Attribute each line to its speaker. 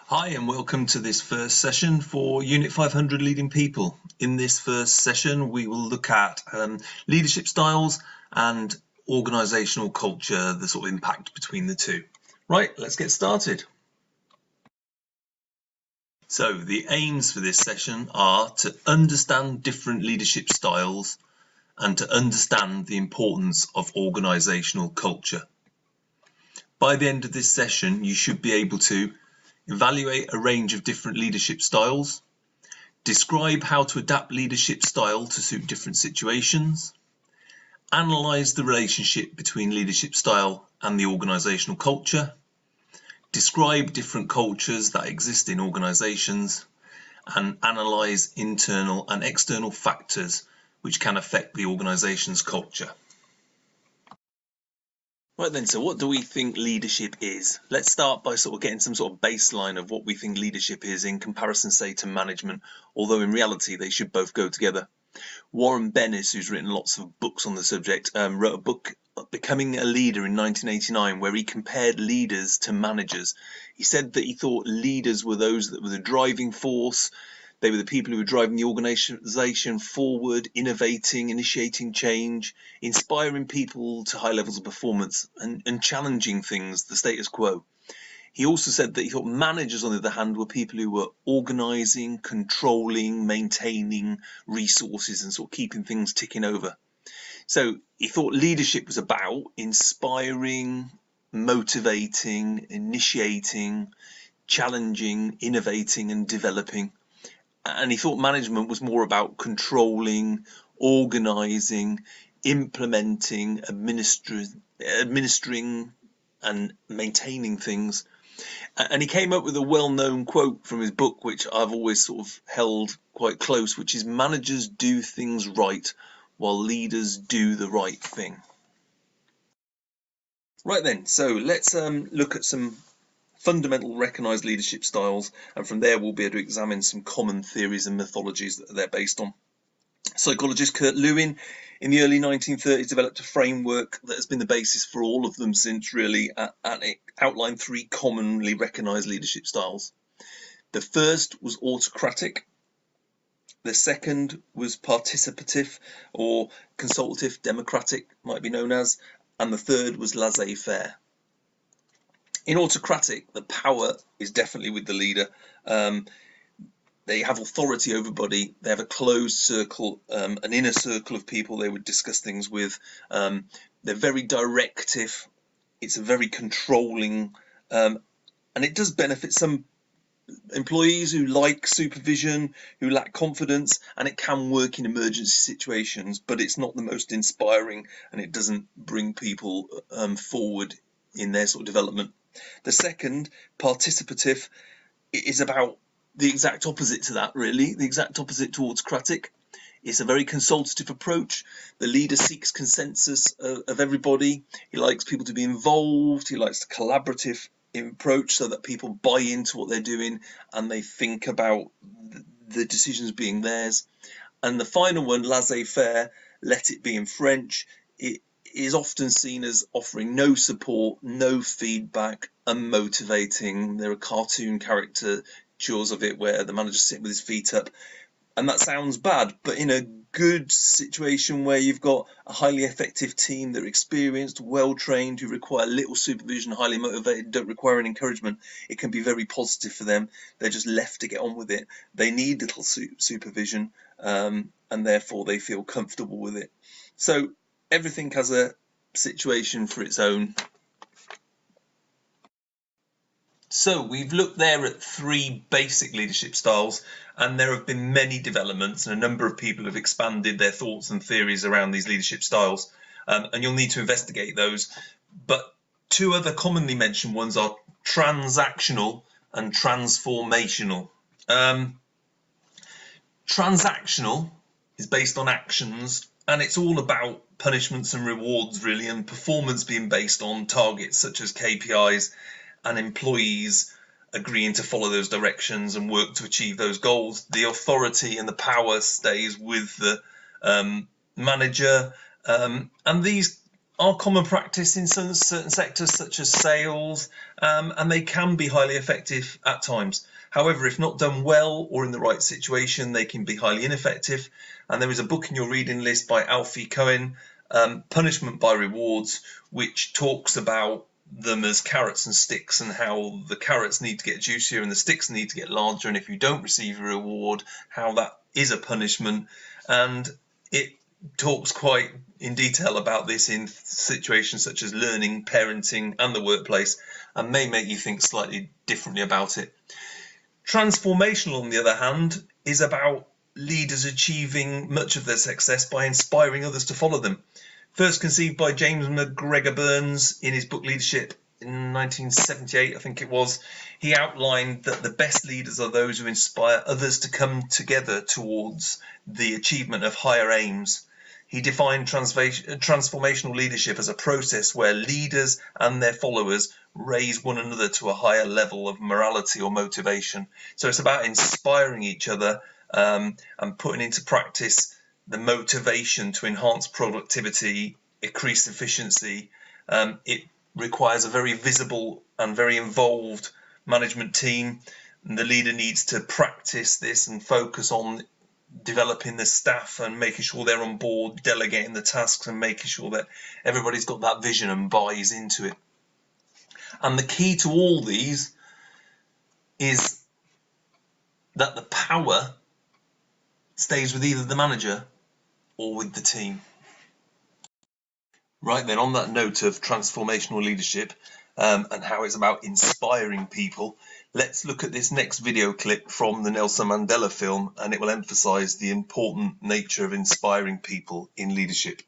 Speaker 1: Hi and welcome to this first session for Unit 500 Leading People. In this first session we will look at leadership styles and organisational culture, the sort of impact between the two. Right, let's get started. So the aims for this session are to understand different leadership styles and to understand the importance of organisational culture. By the end of this session you should be able to evaluate a range of different leadership styles, describe how to adapt leadership style to suit different situations, analyse the relationship between leadership style and the organisational culture, describe different cultures that exist in organisations, and analyse internal and external factors which can affect the organisation's culture. Right then, so what do we think leadership is? Let's start by sort of getting some sort of baseline of what we think leadership is in comparison, say, to management, although in reality they should both go together. Warren Bennis, who's written lots of books on the subject, wrote a book, Becoming a Leader, in 1989, where he compared leaders to managers. He said that he thought leaders were those that were the driving force. They were the people who were driving the organisation forward, innovating, initiating change, inspiring people to high levels of performance and challenging things, the status quo. He also said that he thought managers, on the other hand, were people who were organising, controlling, maintaining resources and sort of keeping things ticking over. So he thought leadership was about inspiring, motivating, initiating, challenging, innovating and developing. And he thought management was more about controlling, organising, implementing, administering and maintaining things. And he came up with a well-known quote from his book, which I've always sort of held quite close, which is, managers do things right while leaders do the right thing. Right then, so let's look at some fundamental recognised leadership styles, and from there we'll be able to examine some common theories and methodologies that they're based on. Psychologist Kurt Lewin in the early 1930s developed a framework that has been the basis for all of them since, really, and it outlined three commonly recognised leadership styles. The first was autocratic, the second was participative or consultative democratic, might be known as, and the third was laissez-faire. In autocratic, the power is definitely with the leader. They have authority over everybody. They have a closed circle, an inner circle of people they would discuss things with. They're very directive. It's a very controlling, and it does benefit some employees who like supervision, who lack confidence, and it can work in emergency situations, but it's not the most inspiring, and it doesn't bring people forward in their sort of development. The second, participative, is about the exact opposite to that, really, the exact opposite to autocratic. It's a very consultative approach. The leader seeks consensus of everybody. He likes people to be involved. He likes a collaborative approach so that people buy into what they're doing and they think about the decisions being theirs. And the final one, laissez-faire, let it be in French, it is often seen as offering no support, no feedback, unmotivating. There are cartoon caricatures of it where the manager's sitting with his feet up, and that sounds bad, but in a good situation where you've got a highly effective team that are experienced, well trained, who require little supervision, highly motivated, don't require any encouragement, it can be very positive for them. They're just left to get on with it. They need little supervision, and therefore they feel comfortable with it. So everything has a situation for its own. So we've looked there at three basic leadership styles, and there have been many developments, and a number of people have expanded their thoughts and theories around these leadership styles, and you'll need to investigate those. But two other commonly mentioned ones are transactional and transformational. Transactional is based on actions, and it's all about punishments and rewards, really, and performance being based on targets such as KPIs, and employees agreeing to follow those directions and work to achieve those goals. The authority and the power stays with the manager, and these are common practice in some certain sectors such as sales, and they can be highly effective at times. However, if not done well or in the right situation, they can be highly ineffective. And there is a book in your reading list by Alfie Cohen, Punishment by Rewards, which talks about them as carrots and sticks, and how the carrots need to get juicier and the sticks need to get larger, and if you don't receive a reward, how that is a punishment. And it talks quite in detail about this in situations such as learning, parenting, and the workplace, and may make you think slightly differently about it. Transformational, on the other hand, is about leaders achieving much of their success by inspiring others to follow them. First conceived by James McGregor Burns in his book Leadership in 1978, I think it was, he outlined that the best leaders are those who inspire others to come together towards the achievement of higher aims. He defined transformational leadership as a process where leaders and their followers raise one another to a higher level of morality or motivation. So it's about inspiring each other and putting into practice the motivation to enhance productivity, increase efficiency. It requires a very visible and very involved management team, and the leader needs to practice this and focus on developing the staff and making sure they're on board, delegating the tasks and making sure that everybody's got that vision and buys into it. And the key to all these is that the power stays with either the manager or with the team. Right then, on that note of transformational leadership and how it's about inspiring people, let's look at this next video clip from the Nelson Mandela film, and it will emphasize the important nature of inspiring people in leadership.